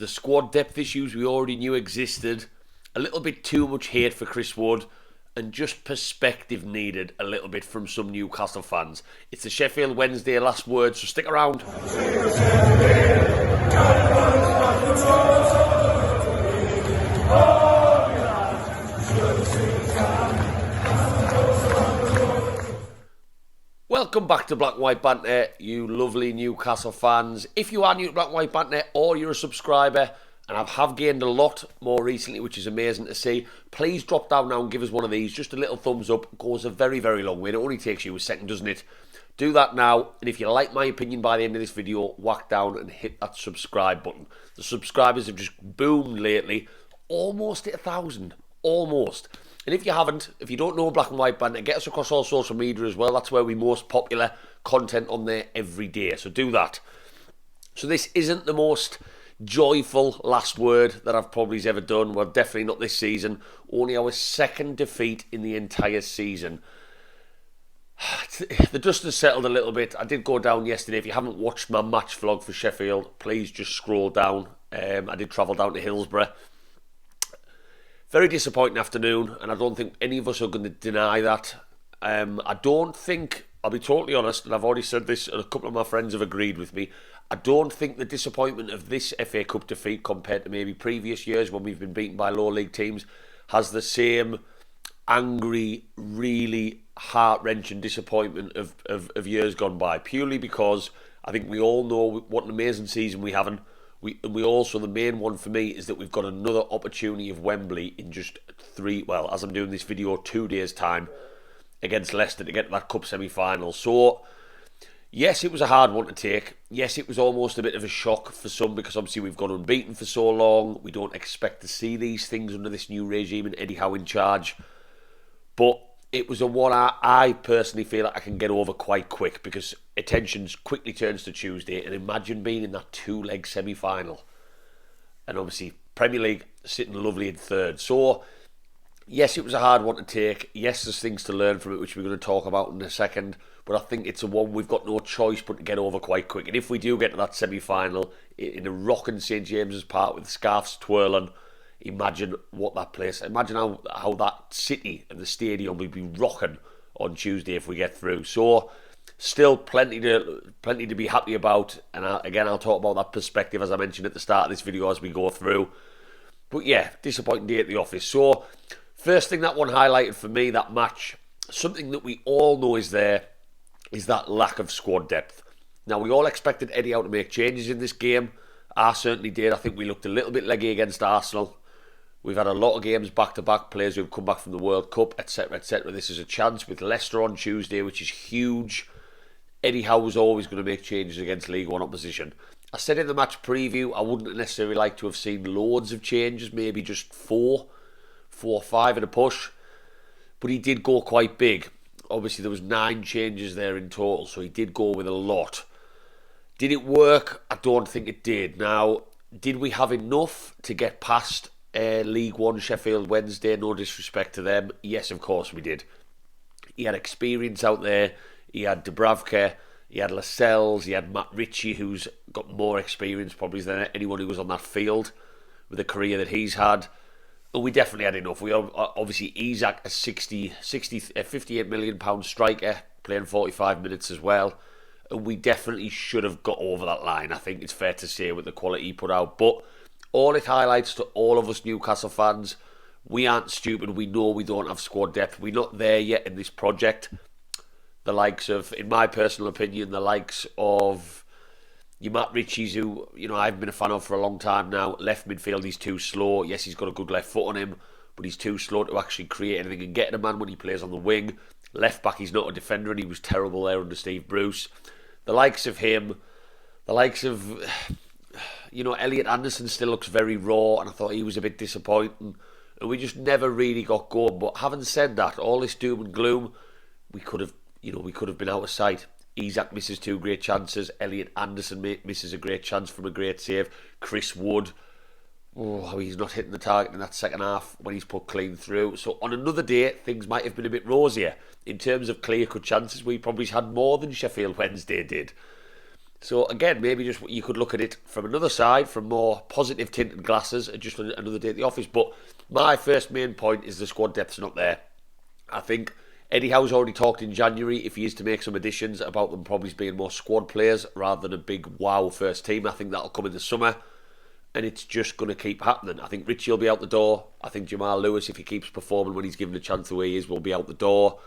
The squad depth issues we already knew existed. A little bit too much hate for Chris Wood. And just perspective needed a little bit from some Newcastle fans. It's the Sheffield Wednesday last word, so stick around. Welcome back to Black and White Banter, you lovely Newcastle fans. If you are new to Black and White Banter or you're a subscriber, and I have gained a lot more recently, which is amazing to see, please drop down now and give us one of these. Just a little thumbs up goes a very, very long way. It only takes you a second, doesn't it? Do that now, and if you like my opinion by the end of this video, whack down and hit that subscribe button. The subscribers have just boomed lately, almost at 1,000, almost. And if you haven't, if you don't know Black and White Banter, get us across all social media as well. That's where we most popular content on there every day, so do that. So this isn't the most joyful last word that I've probably ever done. Well, definitely not this season. Only our second defeat in the entire season. The dust has settled a little bit. I did go down yesterday. If you haven't watched my match vlog for Sheffield, please just scroll down. I did travel down to Hillsborough. Very disappointing afternoon, and I don't think any of us are going to deny that. I don't think, I'll be totally honest, and I've already said this, and a couple of my friends have agreed with me, I don't think the disappointment of this FA Cup defeat compared to maybe previous years when we've been beaten by lower league teams has the same angry, really heart-wrenching disappointment of years gone by. Purely because I think we all know what an amazing season we haven't. We also, the main one for me is that we've got another opportunity of Wembley in just as I'm doing this video, 2 days' time against Leicester to get to that Cup semi-final. So, yes, it was a hard one to take. Yes, it was almost a bit of a shock for some because obviously we've gone unbeaten for so long. We don't expect to see these things under this new regime and Eddie Howe in charge. But it was a one I personally feel like I can get over quite quick because attention quickly turns to Tuesday, and imagine being in that two-leg semi-final. And obviously Premier League sitting lovely in third. So, yes, it was a hard one to take. Yes, there's things to learn from it, which we're going to talk about in a second. But I think it's a one we've got no choice but to get over quite quick. And if we do get to that semi-final in a rocking St James's Park with the scarves twirling, imagine what that place, imagine how that city and the stadium will be rocking on Tuesday if we get through. So, still plenty to be happy about. And I'll talk about that perspective as I mentioned at the start of this video as we go through. But yeah, disappointing day at the office. So, first thing that one highlighted for me, that match, something that we all know is there, is that lack of squad depth. Now, we all expected Eddie Howe to make changes in this game. I certainly did. I think we looked a little bit leggy against Arsenal. We've had a lot of games back-to-back, players who've come back from the World Cup, etc., etc. This is a chance with Leicester on Tuesday, which is huge. Eddie Howe was always going to make changes against League One opposition. I said in the match preview, I wouldn't necessarily like to have seen loads of changes, maybe just four or five in a push. But he did go quite big. Obviously, there was 9 changes there in total, so he did go with a lot. Did it work? I don't think it did. Now, did we have enough to get past League One Sheffield Wednesday? No disrespect to them. Yes, of course we did. He had experience out there. He had Dubravka, he had Lascelles, he had Matt Ritchie, who's got more experience probably than anyone who was on that field with the career that he's had. And we definitely had enough. We obviously Isak, a 58 million pound striker, playing 45 minutes as well. And we definitely should have got over that line. I think it's fair to say with the quality he put out. But all it highlights to all of us Newcastle fans, we aren't stupid. We know we don't have squad depth. We're not there yet in this project. The likes of, in my personal opinion, the likes of your Matt Ritchie's, who, I've been a fan of for a long time now. Left midfield, he's too slow. Yes, he's got a good left foot on him, but he's too slow to actually create anything and get to a man when he plays on the wing. Left back, he's not a defender, and he was terrible there under Steve Bruce. The likes of him, the likes of, Elliot Anderson still looks very raw, and I thought he was a bit disappointing. And we just never really got going. But having said that, all this doom and gloom, we could have been out of sight. Isak misses 2 great chances. Elliot Anderson misses a great chance from a great save. Chris Wood, he's not hitting the target in that second half when he's put clean through. So on another day, things might have been a bit rosier. In terms of clear-cut chances, we probably had more than Sheffield Wednesday did. So again, maybe just you could look at it from another side, from more positive tinted glasses, and just another day at the office. But my first main point is the squad depth's not there. I think Eddie Howe's already talked in January, if he is to make some additions, about them probably being more squad players rather than a big wow first team. I think that'll come in the summer, and it's just going to keep happening. I think Richie will be out the door. I think Jamal Lewis, if he keeps performing when he's given a chance the way he is, will be out the door.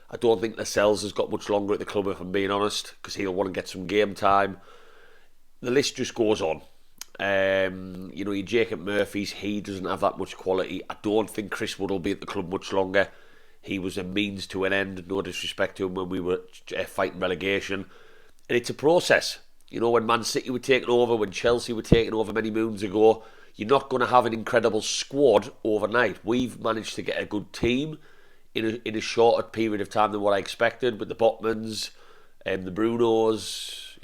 I don't think Lascelles has got much longer at the club, if I'm being honest, because he'll want to get some game time. The list just goes on. Your Jacob Murphy's, he doesn't have that much quality. I don't think Chris Wood will be at the club much longer. He was a means to an end, no disrespect to him, when we were fighting relegation. And it's a process. When Man City were taking over, when Chelsea were taking over many moons ago, you're not going to have an incredible squad overnight. We've managed to get a good team in a shorter period of time than what I expected, with the Botmans, the Brunos,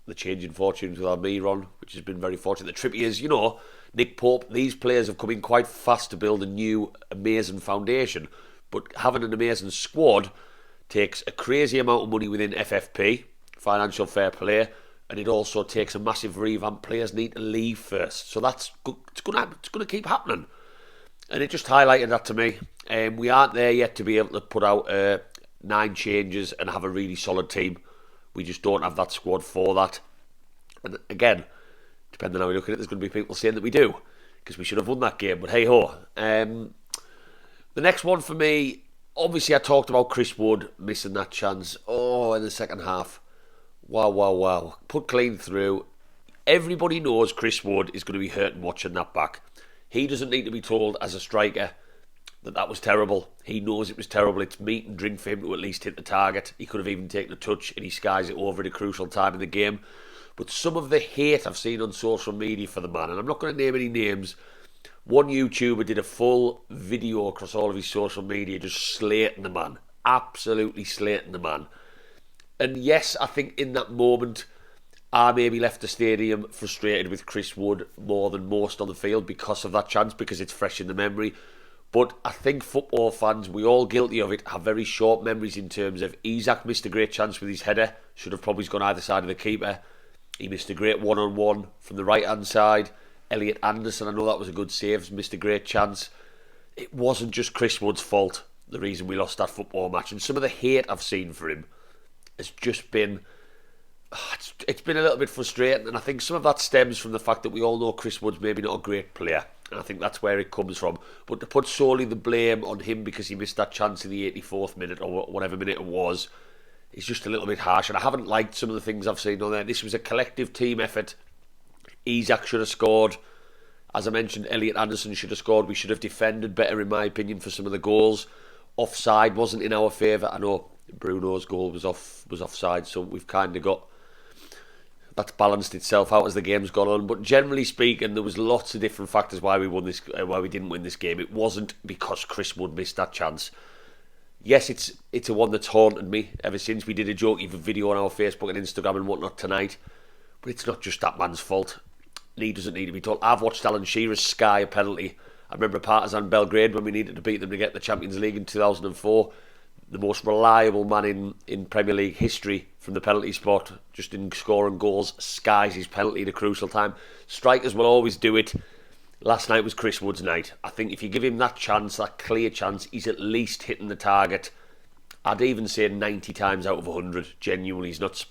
the changing fortunes with Almiron, which has been very fortunate. The Trippiers, Nick Pope, these players have come in quite fast to build a new, amazing foundation. But having an amazing squad takes a crazy amount of money within FFP, financial fair play, and it also takes a massive revamp. Players need to leave first. So it's going to keep happening. And it just highlighted that to me. We aren't there yet to be able to put out 9 changes and have a really solid team. We just don't have that squad for that. And again, depending on how we look at it, there's going to be people saying that we do, because we should have won that game. But hey ho. The next one for me, obviously I talked about Chris Wood missing that chance. In the second half. Wow. Put clean through. Everybody knows Chris Wood is going to be hurting watching that back. He doesn't need to be told as a striker that was terrible. He knows it was terrible. It's meat and drink for him to at least hit the target. He could have even taken a touch, and he skies it over at a crucial time in the game. But some of the hate I've seen on social media for the man, and I'm not going to name any names, one YouTuber did a full video across all of his social media just slating the man. Absolutely slating the man. And yes, I think in that moment, I maybe left the stadium frustrated with Chris Wood more than most on the field because of that chance, because it's fresh in the memory. But I think football fans, we all guilty of it, have very short memories in terms of Isak missed a great chance with his header. Should have probably gone either side of the keeper. He missed a great one-on-one from the right-hand side. Elliot Anderson, I know that was a good save, missed a great chance. It wasn't just Chris Wood's fault, the reason we lost that football match. And some of the hate I've seen for him has just been... It's been a little bit frustrating, and I think some of that stems from the fact that we all know Chris Wood's maybe not a great player, and I think that's where it comes from. But to put solely the blame on him because he missed that chance in the 84th minute or whatever minute it was is just a little bit harsh, and I haven't liked some of the things I've seen on there. This was a collective team effort. Isak should have scored. As I mentioned, Elliot Anderson should have scored. We should have defended better, in my opinion, for some of the goals. Offside wasn't in our favour. I know Bruno's goal was offside, so we've kind of got... That's balanced itself out as the game's gone on. But generally speaking, there was lots of different factors why we didn't win this game. It wasn't because Chris Wood missed that chance. Yes, it's a one that's haunted me ever since. We did a jokey video on our Facebook and Instagram and whatnot tonight. But it's not just that man's fault. He doesn't need to be told. I've watched Alan Shearer's sky a penalty. I remember Partizan Belgrade when we needed to beat them to get the Champions League in 2004. The most reliable man in Premier League history from the penalty spot, just in scoring goals, skies his penalty at a crucial time. Strikers will always do it. Last night was Chris Wood's night. I think if you give him that chance, that clear chance, he's at least hitting the target. I'd even say 90 times out of 100. Genuinely, he's not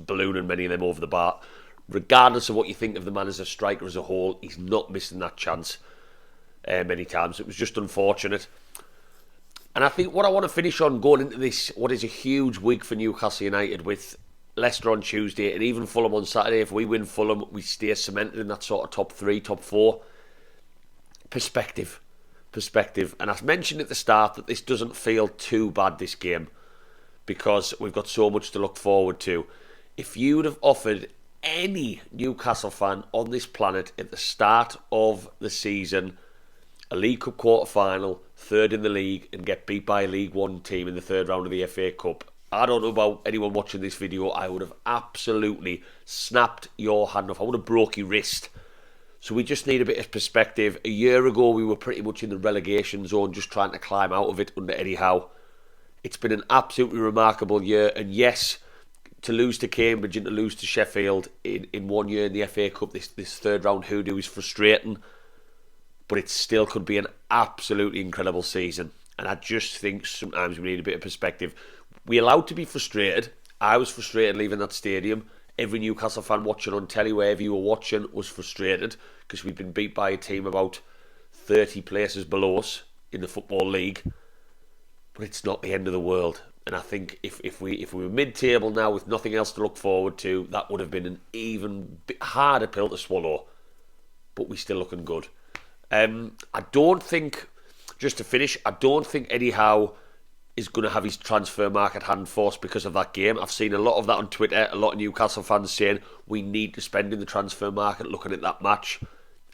ballooning many of them over the bar. Regardless of what you think of the man as a striker as a whole, he's not missing that chance many times. It was just unfortunate. And I think what I want to finish on going into this, what is a huge week for Newcastle United with Leicester on Tuesday and even Fulham on Saturday. If we win Fulham, we stay cemented in that sort of top 3, top 4. Perspective. And I mentioned at the start that this doesn't feel too bad, this game, because we've got so much to look forward to. If you would have offered any Newcastle fan on this planet at the start of the season a League Cup quarter-final, third in the league, and get beat by a League One team in the third round of the FA Cup, I don't know about anyone watching this video, I would have absolutely snapped your hand off. I would have broke your wrist. So we just need a bit of perspective. A year ago, we were pretty much in the relegation zone, just trying to climb out of it under Eddie Howe. It's been an absolutely remarkable year, and yes, to lose to Cambridge and to lose to Sheffield in 1 year in the FA Cup, this third round hoodoo is frustrating, but it still could be an absolutely incredible season. And I just think sometimes we need a bit of perspective. We're allowed to be frustrated. I was frustrated leaving that stadium. Every Newcastle fan watching on telly, wherever you were watching, was frustrated because we'd been beat by a team about 30 places below us in the Football League. But it's not the end of the world. And I think if we were mid-table now with nothing else to look forward to, that would have been an even harder pill to swallow. But we're still looking good. I don't think, just to finish, I don't think Eddie Howe is going to have his transfer market hand forced because of that game. I've seen a lot of that on Twitter, a lot of Newcastle fans saying we need to spend in the transfer market looking at that match.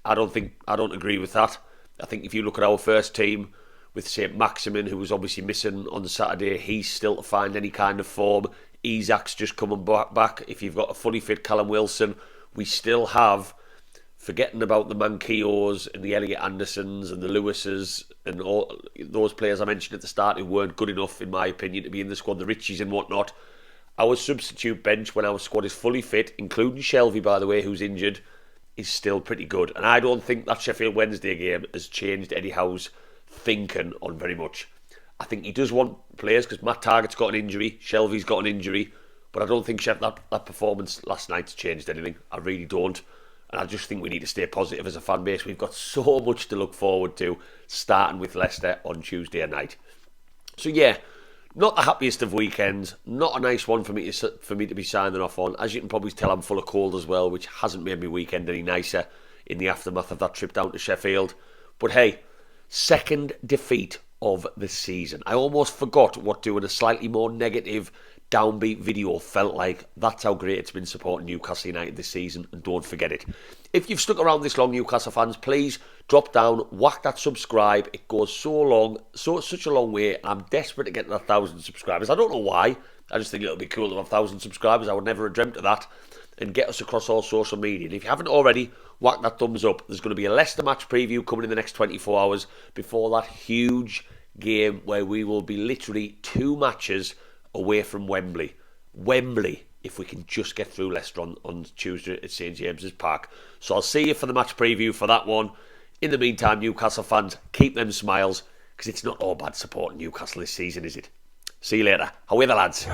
I don't agree with that. I think if you look at our first team with St. Maximin, who was obviously missing on the Saturday, he's still to find any kind of form. Isak's just coming back. If you've got a fully fit Callum Wilson, we still have, forgetting about the Manquillos and the Elliot Andersons and the Lewises and all those players I mentioned at the start who weren't good enough, in my opinion, to be in the squad, the Richies and whatnot. Our substitute bench, when our squad is fully fit, including Shelvey, by the way, who's injured, is still pretty good. And I don't think that Sheffield Wednesday game has changed Eddie Howe's thinking on very much. I think he does want players because Matt Targett's got an injury, Shelvey's got an injury, but I don't think that performance last night's changed anything. I really don't. And I just think we need to stay positive as a fan base. We've got so much to look forward to, starting with Leicester on Tuesday night. So yeah, not the happiest of weekends. Not a nice one for me to be signing off on. As you can probably tell, I'm full of cold as well, which hasn't made my weekend any nicer in the aftermath of that trip down to Sheffield. But hey, second defeat of the season. I almost forgot what doing a slightly more negative downbeat video felt like. That's how great it's been supporting Newcastle United this season, and don't forget it. If you've stuck around this long, Newcastle fans, please drop down, whack that subscribe. It goes such a long way. I'm desperate to get to 1,000 subscribers. I don't know why. I just think it'll be cool to have 1,000 subscribers. I would never have dreamt of that. And get us across all social media. And if you haven't already, whack that thumbs up. There's going to be a Leicester match preview coming in the next 24 hours before that huge game where we will be literally 2 matches away from Wembley. Wembley, if we can just get through Leicester on Tuesday at St James's Park. So I'll see you for the match preview for that one. In the meantime, Newcastle fans, keep them smiles, because it's not all bad supporting Newcastle this season, is it? See you later. However, lads.